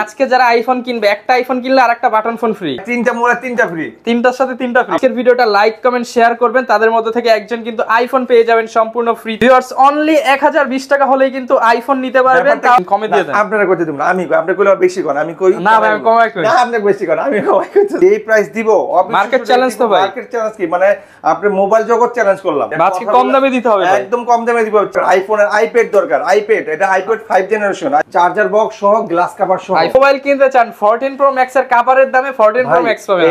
আজকে যারা আইফোন কিনবে, একটা আইফোন কিনলে আরেকটা বাটন ফোন ফ্রি, তিনটা মোবাইল তিনটা ফ্রি, তিনটার সাথে তিনটা ফ্রি। আজকের ভিডিওটা লাইক কমেন্ট শেয়ার করবেন, তাদের মধ্যে থেকে একজন কিন্তু আইফোন পেয়ে যাবেন সম্পূর্ণ ফ্রি। ভিউয়ার্স অনলি 1020 টাকা হলেই কিন্তু আইফোন নিতে পারবেন। কমে দিয়ে দেন। আপনারা করতে দিবেন না, আমি আপনি কইলে বেশি কোন, আমি কই না ভাই আমি কমাই কই না, আপনি বেশি কোন, আমি কমাই কই। এই প্রাইস দিব মার্কেট চ্যালেঞ্জ তো ভাই, মার্কেট চ্যালেঞ্জ কি মানে আপনি মোবাইল জগৎ চ্যালেঞ্জ করলাম। আজকে কম দামে দিতে হবে ভাই, একদম কম দামে দিব। আইফোনের আইপ্যাড দরকার, আইপ্যাড এটা আইপ্যাড 5 জেনারেশন, চার্জার বক্স সহ গ্লাস কভার সহ। মোবাইল কিনতে চান 14 প্রো ম্যাক্স এর কভারের দামে 14 প্রো ম্যাক্স পাবেন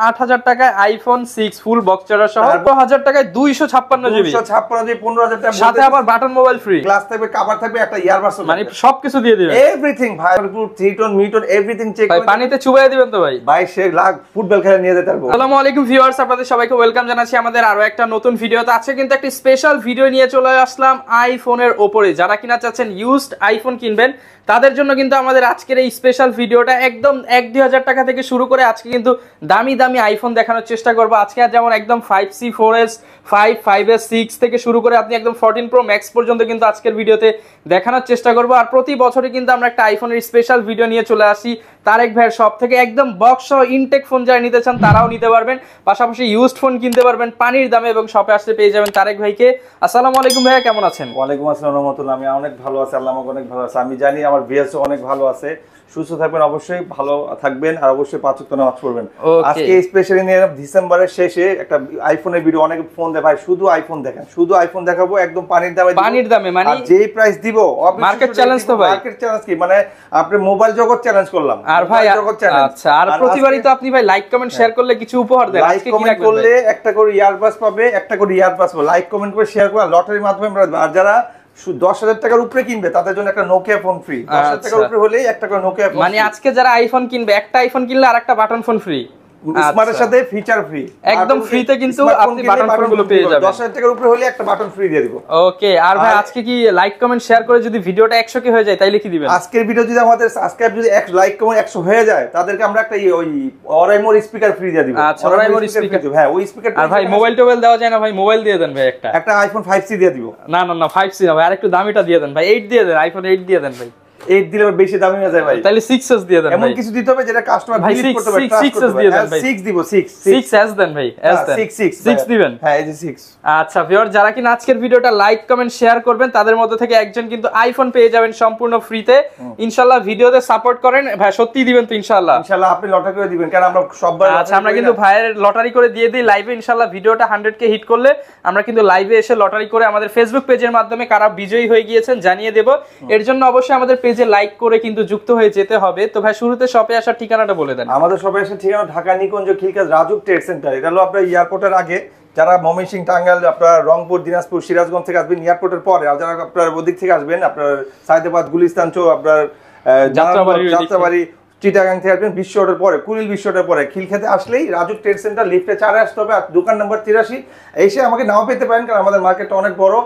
8000 টাকায় আইফোন 6 ফুল বক্স চার্জার সহ, 1000 টাকায় 256 জিবি, 256 জিবি 15000 টাকা সাথে আবার বাটন মোবাইল ফ্রি, গ্লাস থাকবে, কভার থাকবে, একটা ইয়ারবাডস মানে সবকিছু দিয়ে দিবেন। এভরিথিং ভাই, থ্রিটন মিটন এভরিথিং চেক ভাই পানিতে চুবাইয়া দিবেন তো ভাই, ভাই সে লাখ ফুটবল খেলা নিয়ে যেতে পারবো। আসসালামু আলাইকুম ভিউয়ার্স, আপনাদের সবাইকে ওয়েলকাম জানাচ্ছি আমাদের আরো একটা নতুন ভিডিওতে। আজকে কিন্তু একটা স্পেশাল ভিডিও নিয়ে চলে আসলাম আইফোনের উপরে। যারা কিনা চাচ্ছেন ইউজড আইফোন কিনবেন, তাদের জন্য কিন্তু আমাদের আজকের এই স্পেশাল ভিডিওটা একদম 1-2000 টাকা থেকে শুরু করে আজকে কিন্তু দামি দামি আইফোন দেখানোর চেষ্টা করবো। আজকে আর যেমন একদম 5C 4S 5S 6 থেকে শুরু করে আপনি একদম 14 প্রো ম্যাক্স পর্যন্ত কিন্তু আজকের ভিডিওতে দেখানোর চেষ্টা করবো। আর প্রতি বছরই কিন্তু আমরা একটা আইফোনের স্পেশাল ভিডিও নিয়ে চলে আসি তারেক ভাইয়ের শপ থেকে। একদম বক্স সহ ইনটেক ফোন যারা নিতে চান তারাও নিতে পারবেন, পাশাপাশি ইউজড ফোন কিনতে পারবেন পানির দামে, এবং শপে আসলে পেয়ে যাবেন তারেক ভাইকে। আসসালামু আলাইকুম ভাইয়া, কেমন আছেন? ওয়ালাইকুম আসসালাম রহমতুল্লাহ। আমি অনেক ভালো আছি, আল্লাহ আমাকে অনেক ভালো আছে। আমি জানি আমার ভিউয়ার্স অনেক ভালো আছে, সুস্থ থাকবেন, অবশ্যই ভালো থাকবেন, আর অবশ্যই 5 ওয়াক্ত নামাজ পড়বেন। আজকে স্পেশালি নিয়ে ডিসেম্বরের শেষে একটা আইফোনের ভিডিও, অনেক ফোন দেয় ভাই শুধু আইফোন দেখেন, শুধু আইফোন দেখাবো একদম পানির দামে মানে যেই প্রাইস দিব মার্কেট চ্যালেঞ্জ তো ভাই, মার্কেট চ্যালেঞ্জ কি মানে আপনি মোবাইল জগৎ চ্যালেঞ্জ করলাম। আর ভাই আচ্ছা, আর প্রতিবারই তো আপনি ভাই লাইক কমেন্ট শেয়ার করলে কিছু উপহার দেন। লাইক কমেন্ট করলে একটা করে ইয়ারবাডস পাবে, একটা করে ইয়ারবাডস পাবে। লাইক কমেন্ট করে শেয়ার করে লটারির মাধ্যমে আমরা, আর যারা 10,000 টাকার উপরে কিনবে তাদের জন্য একটা নোকিয়া ফোন ফ্রি। 10,000 টাকার উপরে হলেই একটা করে নোকিয়া ফোন, মানে আজকে যারা আইফোন কিনবে, একটা আইফোন কিনলে আরেকটা বাটন ফোন ফ্রি, স্মার্টের সাথে ফিচার ফ্রি, একদম ফ্রিতে কিন্তু আপনি বাটন ফোনগুলো পেয়ে যাবেন। 10,000 টাকার উপরে হলে একটা বাটন ফ্রি দিয়ে দিব। ওকে, আর ভাই আজকে কি লাইক কমেন্ট শেয়ার করে যদি ভিডিওটা 100 কে হয়ে যায় তাইলে কি দিবেন? আজকের ভিডিও যদি আমাদের সাবস্ক্রাইব যদি 1 লাইক কমেন্ট 100 হয়ে যায়, তাদেরকে আমরা একটা ওই অরাইমোর স্পিকার ফ্রি দিয়ে দিব। আচ্ছা, অরাইমোর স্পিকার, হ্যাঁ ওই স্পিকার। আর ভাই মোবাইল টোবাইল দেওয়া যায় না ভাই? মোবাইল দিয়ে দেন ভাই, একটা আইফোন 5C দিয়ে দিব। না 5C না ভাই, আরেকটু দামিটা দিয়ে দেন ভাই, 8 দিয়ে দেন, আইফোন 8 দিয়ে দেন ভাই। 8 দিলে বেশি দামি হয়ে যায় ভাই, তাহলে 6s দিয়ে দেন ভাই। এমন কিছু দিতে হবে যেটা কাস্টমার বিলিভ করতে পারে, 6s দিয়ে দেন ভাই। 6 দিব, 6s দেন ভাই, s দেন, 6 দিবেন। হ্যাঁ এই যে 6। আচ্ছা ভিউয়ার, যারা কিনা আজকের ভিডিওটা লাইক কমেন্ট শেয়ার করবেন, তাদের মধ্যে থেকে একজন কিন্তু আইফোন পেয়ে যাবেন সম্পূর্ণ ফ্রিতে। ইনশাআল্লাহ ভিডিওতে সাপোর্ট করেন ভাই, সত্যি দিবেন তো ইনশাআল্লাহ? ইনশাআল্লাহ আপনি লটারি করে দিবেন, কারণ আমরা সববার আচ্ছা আমরা কিন্তু ভাইয়ের লটারি করে দিয়ে দিই লাইভে। ইনশাআল্লাহ ভিডিওটা 100 কে হিট করলে আমরা কিন্তু লাইভে এসে লটারি করে আমাদের ফেসবুক পেজের মাধ্যমে কারা বিজয়ী হয়ে গিয়েছেন জানিয়ে দেব। এর জন্য অবশ্যই আমাদের পেজে লাইক করে কিন্তু যুক্ত হয়ে যেতে হবে। তো ভাই শুরুতে শপে আসার ঠিকানাটা বলে দেন। আমাদের শপে আসার ঠিকানা ঢাকা নিকুঞ্জ খিলগাঁও রাজুক ট্রেড সেন্টার। এটা হলো আপনার এয়ারপোর্টের আগে, যারা ময়মনসিংহ, টাঙ্গাইল, আপনার রংপুর, দিনাজপুর, সিরাজগঞ্জ থেকে আসবেন এয়ারপোর্টের পরে, আর যারা আপনার ওদিক থেকে আসবেন আপনার সাইদাবাদ, গুলিস্তান, আপনার যাত্রাবাড়ি, চিটাগাং থেকে আসবেন বিশ্ব রোডের পরে, কুড়িল বিশ্ব রোডের পরে খিলক্ষেতে আসলেই রাজুক ট্রেড সেন্টার লিফটে 4 আসতে হবে। আর দোকান নাম্বার 83 এসে আমাকে নাও পেতে পারেন, কারণ আমাদের মার্কেটটা অনেক বড়।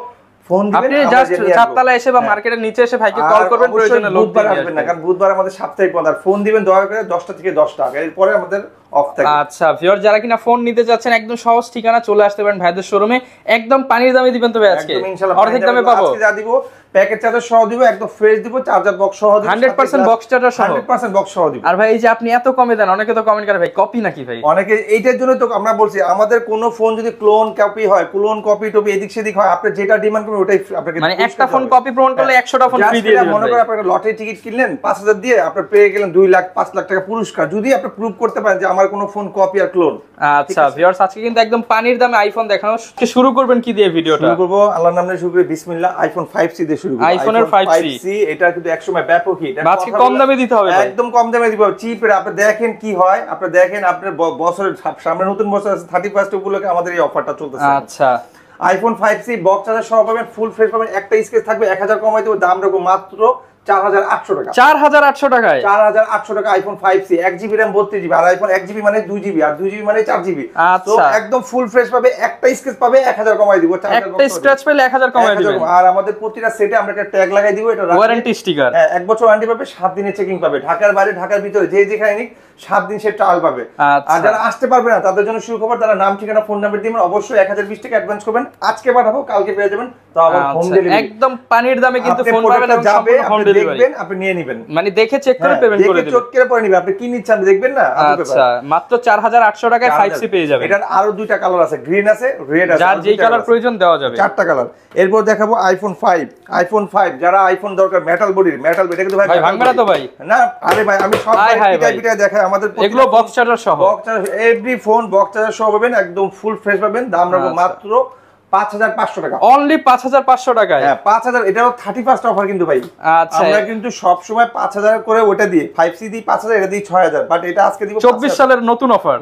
ফোন দিবেন, আপনি জাস্ট ছাদতলা এসে বা মার্কেটের নিচে এসে ভাইকে কল করবেন, প্রয়োজনে লোক বুধবার আসবেন না, কারণ বুধবার আমাদের সাপ্তাহিক বন্ধ। আর ফোন দিবেন দয়া করে 10টা থেকে 10টা, এরপরে আমাদের অফ থাকে। আচ্ছা ভিউয়ার, যারা কিনা ফোন নিতে যাচ্ছেন একদম সহজ ঠিকানা চলে আসতে পারেন ভাইদের শোরুমে। একদম পানির দামে দিবেন তো ভাই আজকে? একদম ইনশাআল্লাহ অর্ধেক দামে পাবো। আজকে যা দিব প্যাকেট চার্জার সহ দিব, একদম ফ্রেশ দিব, চার্জার বক্স সহ দিব, 100% বক্স চার্জার সহ, 100% বক্স সহ দিব। আর ভাই এই যে আপনি এত কমে দেন, অনেকে তো কমেন্ট করে ভাই কপি নাকি ভাই? অনেকে এইটার জন্য তো আমরা বলছি, আমাদের কোন ফোন যদি ক্লোন কপি হয়, ক্লোন কপি টপি এদিক সেদিক হয়, আপনি যেটা ডিমান্ড করবেন ওটাই আপনাকে, মানে একটা ফোন কপি প্রমাণ করলে 100টা ফোন ফ্রি দিয়ে দিবেন। মনে করেন আপনি লটারি টিকিট কিনলেন 5,000 দিয়ে, আপনি পেয়ে গেলেন 2 লাখ 5 লাখ টাকা পুরস্কার, যদি আপনি প্রুভ করতে পারেন যে আমার কোনো ফোন কপি আর ক্লোন। আচ্ছা ভিউয়ার্স, আজকে কিন্তু একদম পানির দামে আইফোন দেখানো। শুরু করবেন কি দিয়ে ভিডিওটা? শুরু করব আল্লাহর নামে শুরু করে বিসমিল্লাহ। আইফোন 5C দিয়ে শুরু করব। আইফোনের 5C এটা কিন্তু একসময় ব্যাপক হিট। আজকে কম দামে দিতে হবে ভাই, একদম কম দামে দিব, চিপের। আপনি দেখেন কি হয়, আপনি দেখেন আপনার বছরের সামনে নতুন বছর আছে 31 উপলক্ষে আমাদের এই অফারটা চলতেছে। আচ্ছা আইফোন 5C বক্স চার্জার সহ পাবেন, ফুল ফ্রেশ পাবেন, একটা স্কেচ থাকবে, 1000 কমাই দেব, দাম রাখবো মাত্র 4,800 টাকা। 4,800 টাকায় 4,800 টাকা iPhone 5C, 1GB RAM 32GB, আর আইফোন 1GB মানে 2GB, আর 2GB মানে 4GB। তো একদম ফুল ফ্রেশ পাবে, একটা স্কেচ পাবে, 1000 কমাই দিব, একটা স্ক্র্যাচ পেলে 1000 কমাই দিবেন। আর আমাদের প্রতিটা সেটে আমরা একটা ট্যাগ লাগাই দিব, এটা ওয়ারেন্টি স্টিকার। হ্যাঁ 1 বছর ওয়ারেন্টি পাবে, 7 দিনের চেকিং পাবে, ঢাকার বাইরে ঢাকার ভিতরে যে যেখানে নিক 7 দিন সে ট্রায়াল পাবে। আর যারা আসতে পারবে না তাদের জন্য সুখবর, তারা নাম ঠিকানা ফোন নাম্বার দিবেন, অবশ্যই 1020 টাকা অ্যাডভান্স করবেন, আজকে পাঠাবো কালকে পেয়ে যাবেন। তো আবার হোম ডেলিভারি একদম পানির দামে কিন্তু ফোন পাবেন, যাবে, আপনি দেখবেন আপনি নিয়ে নেবেন, মানে দেখে চেক করে পেমেন্ট করে দিবেন, চেক করে পরে নেবেন। আপনি কি নিচ্ছেন দেখবেন না। আচ্ছা, মাত্র 4800 টাকায় 5C পেয়ে যাবেন। এটার আরো দুইটা কালার আছে, গ্রিন আছে, রেড আছে, যার যেই কালার প্রয়োজন দেওয়া যাবে, চারটা কালার। এরপর দেখাবো আইফোন 5 যারা আইফোন দরকার মেটাল বডি কিন্তু ভাই ভাঙবে না তো ভাই? না আরে ভাই আমি সব পিটাই দেখাই আমাদের এগুলো বক্স চার্জার সহ, এভরি ফোন বক্স চার্জার সহ পাবেন, একদম ফুল ফ্রেশ পাবেন। দাম রাখবো মাত্র 5500 টাকা, অনলি 5500 টাকায়। হ্যাঁ 5000, এটাও 31st অফার কিন্তু ভাই। আচ্ছা, আমরা কিন্তু সব সময় 5000 করে ওটা দিয়ে 5C দিই 5000, এটা দিই 6000, বাট এটা আজকে দিব 24 সালের নতুন অফার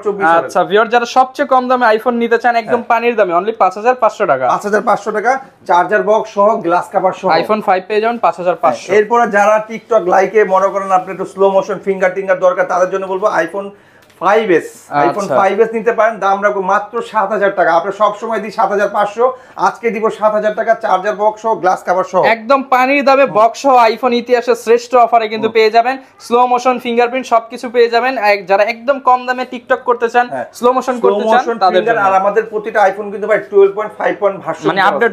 24 সালের। আচ্ছা ভিউয়ার, যারা সবচেয়ে কম দামে আইফোন নিতে চান একদম পানির দামে, অনলি 5500 টাকা, 5500 টাকা চার্জার বক্স সহ গ্লাস কভার সহ আইফোন 5 পেয়ে যাবেন 5500। এরপর যারা টিকটক লাইকে মনে করেন আপনি একটু স্লো মোশন ফিঙ্গার টিঙ্গার দরকার, তাদের জন্য বলবো আইফোন 5s নিতে পারেন। দাম রাখবো মাত্র 7000 টাকা। আমরা সব সময় দিই 7500, আজকে দিব 7000 টাকা চার্জার বক্স সহ গ্লাস কভার সহ, একদম পানির দামে বক্স সহ আইফোন ইতিহাসের শ্রেষ্ঠ অফারে কিন্তু পেয়ে যাবেন। স্লো মোশন ফিঙ্গারপ্রিন্ট সবকিছু পেয়ে যাবেন। যারা একদম কম দামে টিকটক করতে চান, স্লো মোশন করতে চান, তাদের জন্য। আর আমাদের প্রতিটা আইফোন কিন্তু ভাই 12.5 ভার্সন, মানে আপডেট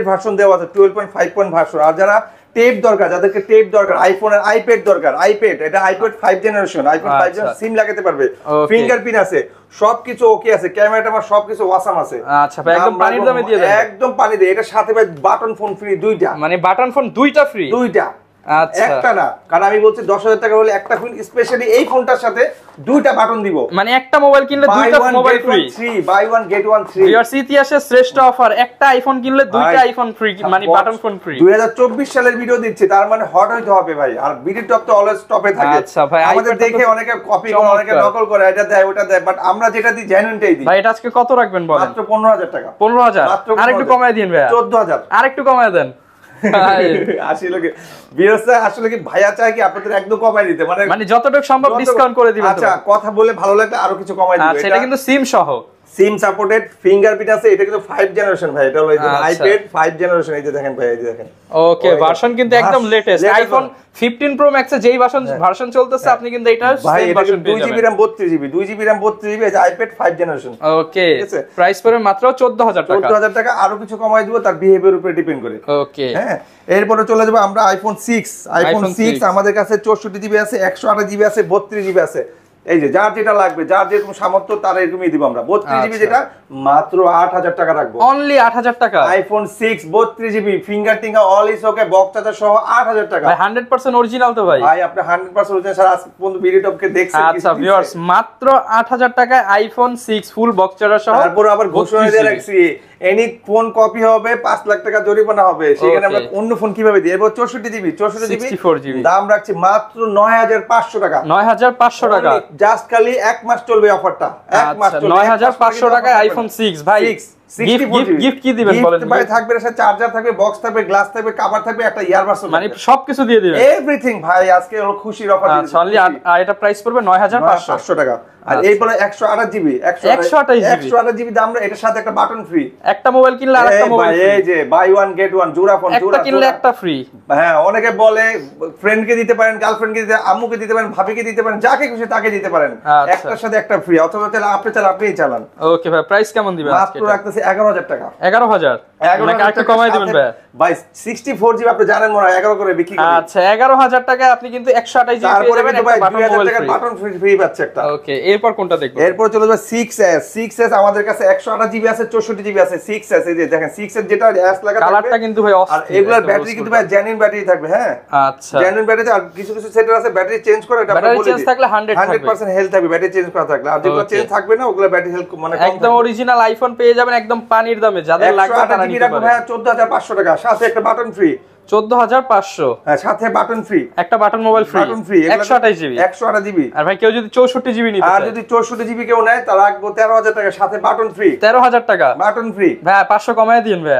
ভার্সন দেওয়া আছে, 12.5 ভার্সন। আর যারা টেপ দরকার, যাদেরকে টেপ দরকার, আইফোনের আইপ্যাড দরকার, এটা আইপ্যাড 5 জেনারেশন, আইফোন 5 জেনারেশন সিম লাগাতে পারবে, ফিঙ্গারপ্রিন্ট আছে, সবকিছু ওকে আছে, ক্যামেরাটা আমার সবকিছু ওয়াসাম আছে। আচ্ছা ভাই, একদম পানির দামে দিয়ে দেন, একদম পানি দিয়ে। এটার সাথে ভাই বাটন ফোন ফ্রি, দুইটা, মানে বাটন ফোন দুইটা ফ্রি, দুইটা, আচ্ছা একটা না। কারণ আমি বলছি 10000 টাকা হলে একটা ফোন, স্পেশালি এই ফোনটার সাথে দুইটা বাটন দিব, মানে একটা মোবাইল কিনলে দুইটা mobile free, buy one get one free. Viewers ইতিহাসের শ্রেষ্ঠ অফার, একটা আইফোন কিনলে দুইটা আইফোন ফ্রি, মানে বাটন ফোন ফ্রি। 2024 সালের ভিডিও দিচ্ছে, তার মানে হট হইতে হবে ভাই। আর ভিডিও টপ তো অলওয়েজ টপে থাকে। আচ্ছা ভাই, আমাদের দেখে অনেকে কপি করে, অনেকে নকল করে, এটা দেয় ওটা দেয়, বাট আমরা যেটা দিই জেনুইনটাই দিই। ভাই এটা আজকে কত রাখবেন বলেন? মাত্র 15000 টাকা। 15000, আরেকটু কমায় দিন ভাই, 14000, আরেকটু কমায় দেন। আসলে কি ভাইয়া চাই কি আপনাদের একদম কমাই দিতে, মানে যতটুকু সম্ভব ডিসকাউন্ট করে দিবেন। আচ্ছা, কথা বলে ভালো লাগলে আরো কিছু কমাই দিবেন। আচ্ছা, এটা কিন্তু সিম সহ, সিম সাপোর্টেড, ফিঙ্গারপ্রিন্ট আছে। এটা কিন্তু 5 জেনারেশন ভাই, এটা হলো আইপ্যাড 5 জেনারেশন। এই যে দেখেন ভাই, এই যে দেখেন, ওকে ভার্সন কিন্তু একদম লেটেস্ট। আইফোন 15 প্রো ম্যাক্স এর যেই ভার্সন চলতেছে, আপনি কিন্তু এটা সেম ভার্সন পেয়ে যাবেন। 2GB RAM 32GB, 2GB RAM 32GB, এই যে আইপ্যাড 5 জেনারেশন। ওকে, প্রাইস পড়বে মাত্র 14000 টাকা। 14000 টাকা, আরো কিছু কমাই দিব, তার বিহেভিয়ার উপরে ডিপেন্ড করে। ওকে, হ্যাঁ। এরপরে চলে যাব আমরা আইফোন 6 আমাদের কাছে 64GB আছে, 128GB আছে, 32GB আছে। এই যে যার যেটা লাগবে, যার যেরকম সামর্থ্য তার এরকমই দিব আমরা। 32GB যেটা মাত্র 8000 টাকা রাখবো, অনলি 8000 টাকা। আইফোন 6 32GB, ফিঙ্গার টিঙ্গার all is okay, box charger সহ 8000 টাকা। ভাই 100% অরিজিনাল তো ভাই? ভাই আপনি 100% অরিজিনাল স্যার, আজ পর্যন্ত ভিডিও টপকে দেখছেন। আচ্ছা ভিউয়ার্স, মাত্র 8000 টাকায় আইফোন 6 ফুল বক্স চার্জার সহ। তারপর আবার ঘোষণা দিয়ে রাখছি, এনি ফোন কপি হবে 5 লাখ টাকা জরিমানা হবে। সেখানে আমরা অন্য ফোন কিভাবে দিই? এরপর 64GB 64GB দাম রাখছি মাত্র 9500 টাকা। 9500 টাকা, জাস্ট খালি এক মাস চলবে অফারটা, এক মাস চলবে। 9500 টাকায় আইফোন 6 ভাই। গিফট কি দিবেন বলেন? ভাই থাকবে এর সাথে চার্জার থাকবে, বক্স থাকবে, গ্লাস থাকবে, কভার থাকবে, একটা ইয়ারবাডস, মানে সবকিছু দিয়ে দিবেন, এভরিথিং ভাই। আজকে হলো খুশির অফার দিচ্ছি। আচ্ছা, অনলি আর এটা প্রাইস পড়বে 9500 টাকা। আর এরপরে 128GB 128GB দাম, এটার সাথে একটা বাটন ফ্রি। একটা মোবাইল কিনলে আরেকটা মোবাইল ফ্রি, এই যে বাই ওয়ান গেট ওয়ান, জোড়া ফোন, একটা কিনলে একটা ফ্রি। হ্যাঁ, অনেকে বলে ফ্রেন্ডকে দিতে পারেন, গার্লফ্রেন্ডকে দিতে, আম্মুকে দিতে পারেন, ভাবিকে দিতে পারেন, যাকে খুশি তাকে দিতে পারেন, একটার সাথে একটা ফ্রি। অথবা চাইলে আপনিই চালান। ওকে ভাই, প্রাইস কেমন দিবেন আজকে? মাত্র রাখতেছি 11000 টাকা। 11000 নাকি আরেকটু কমাই দিবেন ভাই? ভাই 64GB আপনি জানেন মনে হয় 11 করে বিক্রি করি। আচ্ছা, 11000 টাকায় আপনি কিন্তু 128GB পেয়ে যাবেন, একটা বাটন ফ্রি পাচ্ছে একটা। ওকে, এরপর কোনটা দেখব? এরপর চলে যাবে 6s আমাদের কাছে 128GB আছে, 64GB আছে। 6s, এই যে দেখেন 6s যেটা S লাগা থাকবে, কালারটা কিন্তু ভাই অস্থির। আর এগুলার ব্যাটারি কিন্তু ভাই জেনুইন ব্যাটারি থাকবে। হ্যাঁ, আচ্ছা, জেনুইন ব্যাটারি। আর কিছু সেটার আছে ব্যাটারি চেঞ্জ করে, এটা ব্যাটারি চেঞ্জ থাকলে 100% হেলথ থাকবে, ব্যাটারি চেঞ্জ করা থাকলে। আর যেগুলো চেঞ্জ থাকবে না, ওগুলো ব্যাটারি হেলথ মানে কম। একদম অরিজিনাল আইফোন পেয়ে যাবেন একদম পানির দামে, যাদের লাগবে তারা নিতে পারেন। ভাই 14500 টাকা, সাথে একটা বাটন ফ্রি। 14500, হ্যাঁ, সাথে বাটন ফ্রি, একটা বাটন মোবাইল ফ্রি, 128GB। আর ভাই কেউ যদি 64GB নিতে চায়, আর যদি 64GB কেউ নেয়, তাহলে রাখবো 13000 টাকা, সাথে বাটন ফ্রি। 13000 টাকা বাটন ফ্রি। ভাই 500 কমায় দিন ভাই।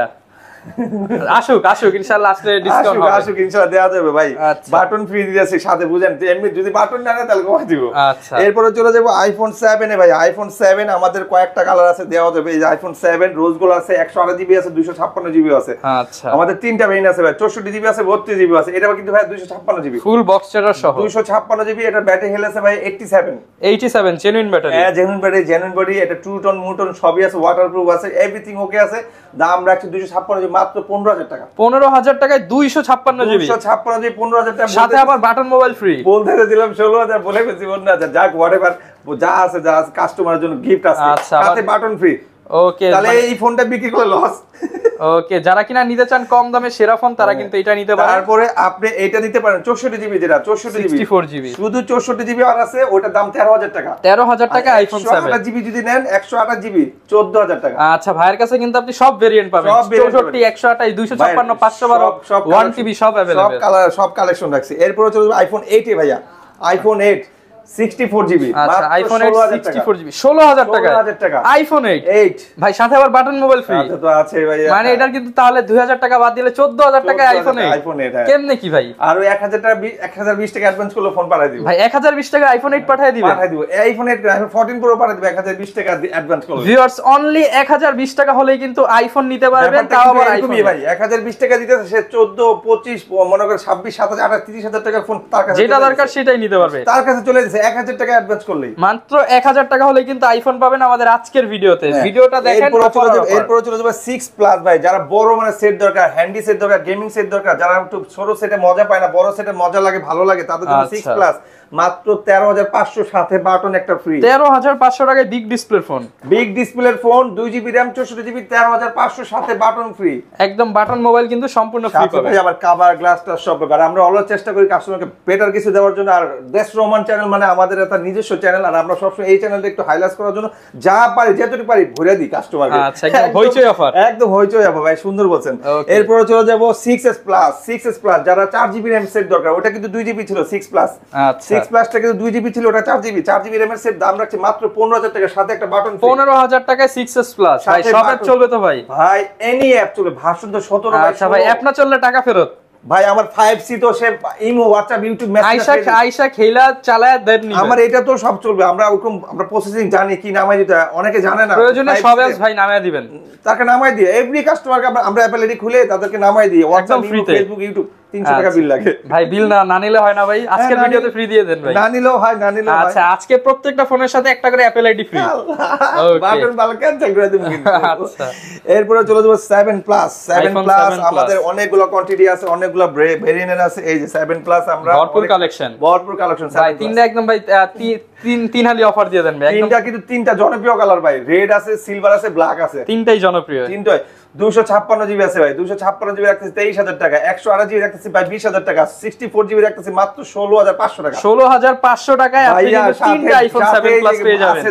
আসুক ইনশাআল্লাহ, আসলে ডিসকাউন্ট হবে। আসুক ইনশাআল্লাহ, দেওয়া যাবে ভাই। বাটন ফ্রি দিয়েছে সাথে, বুঝেন যে এমনি যদি বাটন না নেয় তাহলে কমাই দিব। আচ্ছা, এরপরে চলে যাব আইফোন 7 এ। ভাই আইফোন 7 আমাদের কয়েকটা কালার আছে, দেওয়া যাবে। এই যে আইফোন 7 রোজ গোল্ড আছে, 128GB আছে, 256GB আছে। আচ্ছা, আমাদের তিনটা ভেরিয়েন্ট আছে ভাই, 64GB আছে, 32GB আছে। এটা কিন্তু ভাই 256GB ফুল বক্স চার্জার সহ, 256GB। এটা ব্যাটারি হেলথ আছে ভাই 87 জেনুইন ব্যাটারি। হ্যাঁ, জেনুইন ব্যাটারি, জেনুইন বডি। এটা টু টোন মুটন সবই আছে, ওয়াটারপ্রুফ আছে, এভরিথিং ওকে আছে। দাম রাখছি 256, মাত্র 15000 টাকা। 15000 টাকায় 256 জিবি, 256 জিবি 15000 টাকা, সাথে আবার বাটন মোবাইল ফ্রি। বলতে দিলাম 16000, বলে ফেলছি 15000। যাক হোয়াটএভার, যা আছে কাস্টমারের জন্য গিফট আছে, সাথে বাটন ফ্রি। ওকে, তাহলে এই ফোনটা বিক্রি করে লস। ওকে, যারা কিনা নিতে চান কম দামে সেরা ফোন তারা কিন্তু এটা নিতে পারেন। তারপরে আপনি এটা নিতে পারেন 64 জিবি, যেটা 64 জিবি 64 জিবি, শুধু 64 জিবি আর আছে, ওটার দাম 13000 টাকা। 13000 টাকা আইফোন 7। 128 জিবি যদি নেন, 128 জিবি 14000 টাকা। আচ্ছা, ভাইয়ের কাছে কিন্তু আপনি সব ভেরিয়েন্ট পাবেন, 64, 128, 256, 512, 1 টিবি সব अवेलेबल, সব কালার, সব কালেকশন রাখছি। এরপর চলে যাবে আইফোন 8 এ ভাইয়া, আইফোন 8 64 জিবি, আচ্ছা আইফোন 8 64 জিবি 16000 টাকা, আইফোন 8 ভাই, সাথে আবার বাটন মোবাইল ফ্রি তো আছে ভাই। মানে এটার কিন্তু তাহলে 2000 টাকা বাদ দিলে 14000 টাকা আইফোন 8। কেমনে কি ভাই? আর 1000 টাকা 1020 টাকা অ্যাডভান্স করলে ফোন পাঠিয়ে দিব ভাই, 1020 টাকা আইফোন 8 পাঠিয়ে দিবেন? পাঠিয়ে দিব। আইফোন 8 আইফোন 14 প্রো পাঠিয়ে দিব 1020 টাকা অ্যাডভান্স করলে। ভিউয়ার্স, অনলি 1020 টাকা হলেই কিন্তু আইফোন নিতে পারবেন, তাও আবার আইফোন ভাই 1020 টাকা দিতে সে 14 25 মনে করে 26 27 28 30000 টাকার ফোন তার কাছে যেটা দরকার সেটাই নিতে পারবে, তার কাছে চলে যাচ্ছে 1000 টাকা অ্যাডভান্স করলেই। মাত্র 1000 টাকা হলেই কিন্তু আইফোন পাবেন আমাদের আজকের ভিডিওতে। ভিডিওটা দেখেন। এরপর চলে যাবে 6 প্লাস ভাই, যারা বড় মানে সেট দরকার, হ্যান্ডি সেট দরকার, গেমিং সেট দরকার, যারা একটু ছোট সেটে মজা পায় না, বড় সেটে মজা লাগে, ভালো লাগে, তাদের জন্য 6 প্লাস মাত্র 13500, সাথে বাটন একটা ফ্রি। 13500 টাকায় বিগ ডিসপ্লের ফোন, বিগ ডিসপ্লের ফোন 2 জিবি র‍্যাম 64 জিবি 13500, সাথে বাটন ফ্রি। একদম বাটন মোবাইল কিন্তু সম্পূর্ণ ফ্রি পাবেন। আবার কভার গ্লাসটা সব ব্যাপার আমরা অলওয়েজ চেষ্টা করি কাস্টমারকে বেটার কিছু দেওয়ার জন্য। আর দেশ রোমান চ্যানেল মানে আমাদের একটা নিজস্ব চ্যানেল, আর আমরা সবসময় এই চ্যানেলটা একটু হাইলাইট করার জন্য যা পারি যেটুকু পারি ভরে দিই কাস্টমারকে। আচ্ছা, একদম হইচই অফার, একদম হইচই অফার ভাই, সুন্দর বলছেন। এরপরে চলে যাব 6s প্লাস। 6s প্লাস যারা 4 জিবি র‍্যাম সেট দরকার, ওটা কিন্তু 2 জিবি ছিল 6 প্লাস। আচ্ছা, 6 প্লাসটা কিন্তু 2 জিবি ছিল, ওটা 4 জিবি। 4 জিবি র‍্যাম এর সেট দাম রাখছে মাত্র 15000 টাকা, সাথে একটা বাটন ফ্রি। 15000 টাকায় 6s প্লাস। ভাই সব অ্যাপ চলবে তো ভাই? ভাই এনি অ্যাপ চলবে, ভার্সন তো 17 ভাই। আচ্ছা ভাই, অ্যাপ না চললে টাকা ফেরত ভাই। আমার 5C তো সে Imo, WhatsApp, YouTube, Messenger, Ayesha খেলা চালায়া দেন নি। আমার এটা তো সব চলবে। আমরা ওরকম আমরা প্রসেসিং জানি কি নামাই দিতে, অনেকে জানে না। প্রয়োজনে সব অ্যাপস ভাই নামায় দিবেন, তাকে নামাই দিয়ে এভরি কাস্টমারকে আমরা অ্যাপল আইডি খুলে তাদেরকে নামাই দিই। WhatsApp, Facebook, YouTube 300 টাকা বিল লাগে ভাই। বিল না নিলে হয় না ভাই, আজকের ভিডিওতে ফ্রি দিয়ে দেন ভাই। না নিলেও হয়, না নিলেও হয়। আচ্ছা, আজকে প্রত্যেকটা ফোনের সাথে একটা করে অ্যাপল আইডি ফ্রি। বাটন বাল ক্যান্সেল করে দেব কিন্তু। আচ্ছা, এরপরে চলে যাব 7 প্লাস। 7 প্লাস আমাদের অনেকগুলো কোয়ান্টিটি আছে, অনেকগুলো ভেরিয়েন্ট আছে। এই যে 7 প্লাস আমরা ভরপুর কালেকশন ভাই। তিনটা একদম ভাই তিন হালি অফার দিয়ে দেন ভাই। তিনটা কিন্তু তিনটা জনপ্রিয় কালার ভাই, রেড আছে, সিলভার আছে, ব্ল্যাক আছে, তিনটাই জনপ্রিয়। তিনটাই 256 জিবি আছে ভাই। 256 জিবি রাখতেছি 23000 টাকা, 128 জিবি রাখতেছি ভাই 20000 টাকা, 64 জিবি রাখতেছি মাত্র 16500 টাকা। 16500 টাকায় আপনি কিন্তু তিনটা আইফোন 7 প্লাস পেয়ে যাবেন,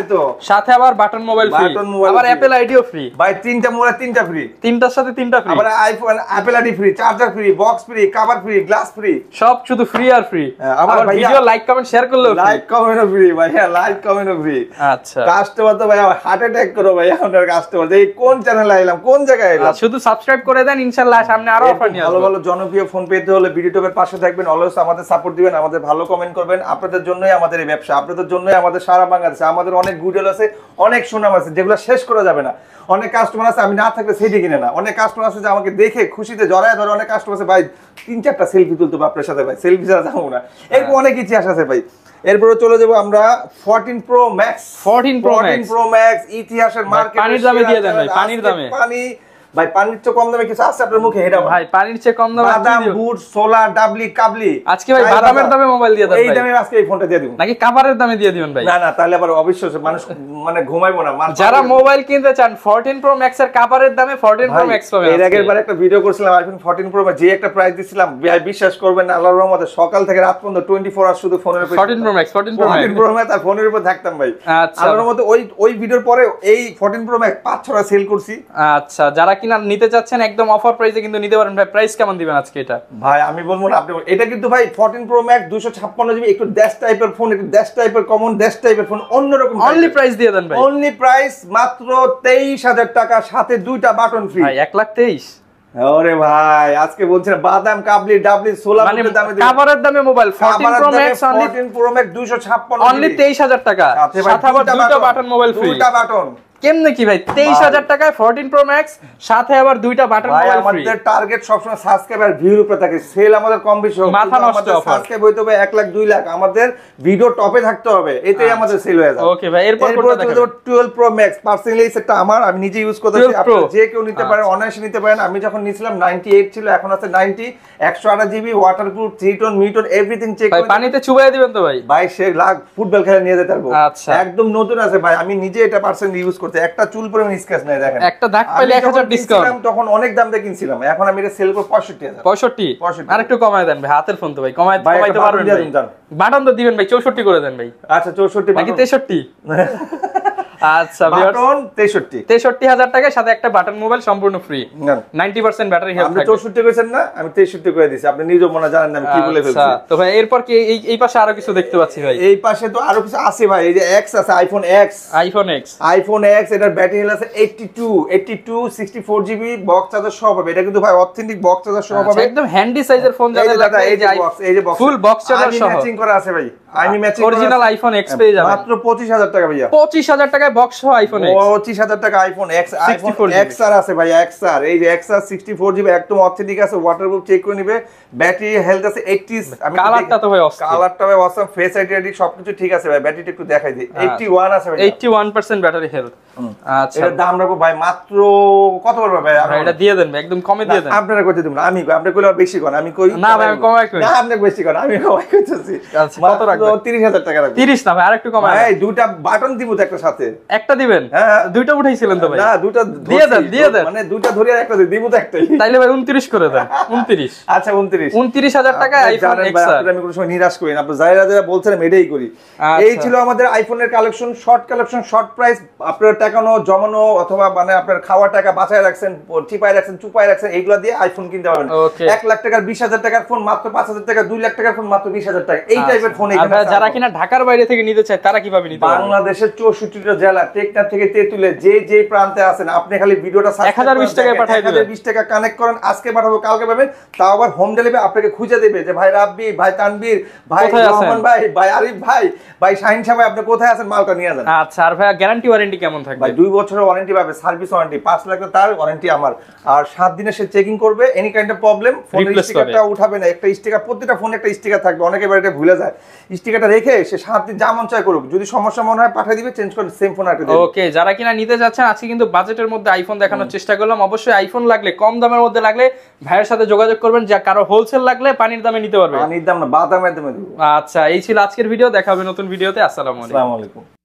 সাথে আবার বাটন মোবাইল ফ্রি, আবার অ্যাপল আইডিও ফ্রি ভাই। তিনটা মোবাইল তিনটা ফ্রি, তিনটার সাথে তিনটা ফ্রি, আবার iPhone Apple ID free, charger free, box free, cover free, glass free, সব শুধু ফ্রি আর ফ্রি। আবার ভিডিও লাইক কমেন্ট শেয়ার করলেও ফ্রি, লাইক কমেন্টও ফ্রি ভাই। হ্যাঁ, লাইক কমেন্টও ফ্রি। আচ্ছা, কাস্টমার তো ভাই হার্ট অ্যাটাক করো ভাই আপনার কাস্টমার, এই কোন চ্যানেলে আইলাম, কোন জায়গায় আইলাম। শুধু সাবস্ক্রাইব করে দেন, ইনশাআল্লাহ সামনে আরো অফার নিয়ে আসব। ভালো ভালো জনপ্রিয় ফোন পেতে হলে ভিডিওটার পাশে থাকবেন, অলওয়েজ আমাদের সাপোর্ট দিবেন, আমাদের ভালো কমেন্ট করবেন। আপনাদের জন্যই আমাদের এই ব্যবসা, আপনাদের জন্যই আমাদের সারা বাংলাদেশে আমাদের অনেক গুডেল আছে, অনেক সুনাম আছে, যেগুলো শেষ করা যাবে না। অনেক কাস্টমার আছে আমি না থাকলে সেটি কিনে না, অনেক কাস্টমার আছে যে আমাকে দেখে খুশিতে জড়ায় ধরে, অনেক কাস্টমার আছে ভাই 3-4টা সেলফি তুলতে হবে আপনার সাথে ভাই, সেলফি ছাড়া যাবো না, এরকম অনেক ইতিহাস আছে ভাই। এরপরে চলে যাবো আমরা 14 প্রো ম্যাক্স। 14 প্রো ম্যাক্স ইতিহাসের মার্কেট, পানির দামে দিয়ে দেন ভাই, পানির দামে। ভাই পানির চেয়ে কম দামে কিছু আছে আপনার মুখে? এটা ভাই পানির চেয়ে কম দামে বাদাম, বুট, সোলা, ডাবলি, কাবলি। আজকে ভাই বাদামের দামে মোবাইল দিয়ে দেন ভাই। এই দামে আজকে এই ফোনটা দিয়ে দিব নাকি কাভারের দামে দিয়ে দিবেন ভাই? না না, তাহলে আবার অবশ্যই মানুষ মানে ঘুমাইবো না। যারা মোবাইল কিনতে চান 14 প্রো ম্যাক্স এর কাভারের দামে 14 প্রো ম্যাক্স পাবেন। এর আগের বার একটা ভিডিও করেছিলাম আইফোন 14 প্রো যে একটা প্রাইস দিছিলাম, ভাই বিশ্বাস করবেন না, আল্লাহর রহমতে সকাল থেকে রাত পর্যন্ত 24 আওয়ার শুধু ফোনের উপর 14 প্রো ম্যাক্স আর ফোনের উপর থাকতাম ভাই। আচ্ছা, আল্লাহর রহমতে ওই ভিডিওর পরে এই 14 প্রো ম্যাক্স 5-6টা সেল করছি। আচ্ছা, যারা কিনা নিতে চাচ্ছেন একদম অফার প্রাইসে কিন্তু নিতে পারেন ভাই। প্রাইস কেমন দিবেন আজকে এটা? ভাই আমি বলবো না, আপনি এটা কিন্তু ভাই 14 প্রো ম্যাক্স 256 জিবি, একটু ড্যাশ টাইপের ফোন, একটু ড্যাশ টাইপের কমন ড্যাশ টাইপের ফোন, অন্যরকম। অনলি প্রাইস দিয়ে দেন ভাই, অনলি প্রাইস মাত্র 23000 টাকা, সাথে দুইটা বাটন ফ্রি ভাই। 1,23,000। ওরে ভাই আজকে বলছেন বাদাম, কাবলি, ডাবলি, সোলা দামে দিবেন, কাভারের দামে mobile 14 pro max only 256 only 23000 টাকা, সাথে আবার দুটো বাটন মোবাইল ফ্রি, দুটো বাটন কেমনে কি ভাই 23000 টাকায় 14 Pro Max সাথে আবার দুইটা বাটন ভাই মোবাইল ফ্রি। আমাদের টার্গেট সবসময় সাবস্ক্রাইবার ভিউর উপরে থাকে, সেল আমাদের কম বেশি হোক, মাথা নষ্ট অফার। সাবস্ক্রাইব হইতে হবে 1 লাখ 2 লাখ, আমাদের ভিডিও টপে থাকতে হবে, এটাই আমাদের সেল হয়ে যাবে। ওকে ভাই এরপর এরপর কোনটা দেখাবেন? 12 Pro Max পার্সোনালি সেটটা আমার, আমি নিজে ইউজ করতেছি, 12 Pro? আপনারা যে কেউ নিতে পারেন, অনায়াসে নিতে পারেন। আমি যখন নিছিলাম 98 ছিল, এখন আছে 90, 128 GB, waterproof, 3 tone, Miton, everything check ভাই করে। পানিতে চুবাইয়া দিবেন তো ভাই? ভাই সে লাখ ফুটবল খেলা নিয়ে যেতে পারবো। আচ্ছা। একদম নতুন আছে ভাই, আমি নিজে এটা পার্সোনালি ইউজ করতে, একটা চুল পরিমাণ স্ক্র্যাচ নাই দেখেন। একটা দাগ পাইলে 1000 ডিসকাউন্ট। তখন অনেক দাম দিয়ে কিনছিলাম, এখন আমি এটা সেল করব 65000। 65 আর একটু কমায় দেন ভাই, হাতের ফোন তো ভাই কমাইতে ভাই একটা পারবেন বাটন ভাই? দিয়ে দেন। বাটন তো দিবেন ভাই, 64 করে দেন ভাই। আচ্ছা 64 নাকি 63? আচ্ছা বাটন 63 63000 টাকায় সাথে একটা বাটন মোবাইল সম্পূর্ণ ফ্রি, নেন। 90% ব্যাটারি হেলথ আপনি থাকবে। 64 করেছেন না, আমি 63 করে দিয়েছি, আপনি নিজেও মনে জানেন না আমি কি বলে আচ্ছা, ফেলছি। তো ভাই এরপর কি এই পাশে আরো কিছু দেখতে পাচ্ছি ভাই? এই পাশে তো আরো কিছু আছে ভাই, এই যে এক্স আছে, আইফোন এক্স। আইফোন এক্স এটার ব্যাটারি হেলথ আছে 82 64 জিবি, বক্স চার্জার সহ পাবে। এটা কিন্তু ভাই অথেন্টিক বক্স চার্জার সহ পাবে, একদম হ্যান্ডি সাইজের ফোন যাদের লাগবে, এই যে বক্স, এই যে বক্স, ফুল বক্স চার্জার সহ ম্যাচিং করা আছে ভাই, আমি ম্যাচিং অরিজিনাল আইফোন এক্স পেয়ে যাবেন মাত্র 25000 টাকা ভাইয়া। 25000 টাকায় বক্স সহ আইফোন এক্স। 25000 টাকা আইফোন এক্স, আইফোন 64 এক্স আর আছে ভাই, এক্স আর, এই যে এক্স আর 64 জিবি, একদম অথেন্টিক আছে, ওয়াটারপ্রুফ, চেক করে নিবে, ব্যাটারি হেলথ আছে 80। আমি কালারটা তো ভাই অস্থির, কালারটা ভাই অসাম, ফেস আইডি সবকিছু ঠিক আছে ভাই, ব্যাটারিটা একটু দেখাই দিই, 81 আছে ভাই, 81% ব্যাটারি হেলথ। আচ্ছা এর দাম রাখো ভাই মাত্র কত পড়বে ভাই? ভাই এটা দিয়ে দেন ভাই, একদম কমে দিয়ে দেন। আপনারা কইতে দিবেন না, আমি কই, আপনি কইলে আর বেশি কোন, আমি কই না ভাই আমি কমাই কই না, আপনি বেশি কোন, আমি কমাই কইতেছি। আচ্ছা কত রাখবেন? 30000 টাকা রাখবেন। 30 না ভাই আরেকটু কমায় ভাই দুইটা বাটন দিব তো একটা সাথে। একটা দিবেন? হ্যাঁ দুইটা উঠাইছিলেন তো ভাই? না দুইটা দিয়ে দেন মানে দুইটা ধরে আর একটা দিব তো একটাই। তাইলে ভাই 29 করে দেন। 29 আচ্ছা 29000 টাকায় আইফোন এক্স আর। আমি কোনো সময় নিরাশ করি না, আপনি যারা বলছেন আমি এটাই করি। এই ছিল আমাদের আইফোনের কালেকশন, শর্ট প্রাইস, আপনার টাকানো জমানো অথবা মানে আপনার খাওয়া টাকা বাঁচায় রাখছেন, চিপায় রাখছেন, চুপায় রাখছেন, এইগুলা দিয়ে আইফোন কিনতে পারবেন। 1 লাখ টাকার 20000 টাকার ফোন মাত্র 5000 টাকা, 2 লাখ টাকার ফোন মাত্র 20000 টাকা, এই টাইপের ফোন এখানে আছে। যারা কিনা ঢাকার বাইরে থেকে নিতে চায় তারা কিভাবে নিতে পারবে? বাংলাদেশের 64টা জেলা, টেকনাফ থেকে তেতুলে, যে প্রান্তে আছেন, আপনি খালি ভিডিওটা 1020 টাকায় পাঠিয়ে দিবেন। 1020 টাকা কানেক্ট করেন, আজকে পাঠাবো কালকে পাবেন, তাও আবার হোম ডেলিভারি আপনাকে খুঁজে দেবে যে ভাই রাব্বি, ভাই তানভীর, ভাই রহমান ভাই, ভাই আরিফ ভাই, ভাই শাহিন সাহেব, আপনি কোথায় আছেন, মালটা নিয়ে যান। আচ্ছা আর ভাই গ্যারান্টি ওয়ারেন্টি কেমন থাকবে? ভাই 2 বছরের ওয়ারেন্টি পাবে, সার্ভিস ওয়ারেন্টি, 5 লাখ তার ওয়ারেন্টি আমার, আর 7 দিনে সে চেকিং করবে, এনি কাইন্ড অফ প্রবলেম, ফোনের স্টিকারটা উঠাবে না, একটা স্টিকার, প্রত্যেকটা ফোনে একটা স্টিকার থাকবে, অনেকে এবার এটা ভুলে যায়, স্টিকারটা রেখে সে 7 দিন যা মন চায় করুক, যদি সমস্যা মনে হয় পাঠিয়ে দিবে, চেঞ্জ করে সেম ফোন আর দিবে। ওকে যারা কিনা নিতে যাচ্ছেন, আজকে কিন্তু বাজেটের মধ্যে আইফোন দেখানোর চেষ্টা করলাম। অবশ্যই আইফোন লাগলে, কম দামের মধ্যে লাগলে ভাইয়ের সাথে যোগাযোগ করবেন, যা কারো হোলসেল লাগলে পানির দামে নিতে পারবে। পানির দাম না, বাদামের দামে দিব। আচ্ছা এই ছিল আজকের ভিডিও, দেখা হবে নতুন ভিডিওতে। আসসালামু আলাইকুম।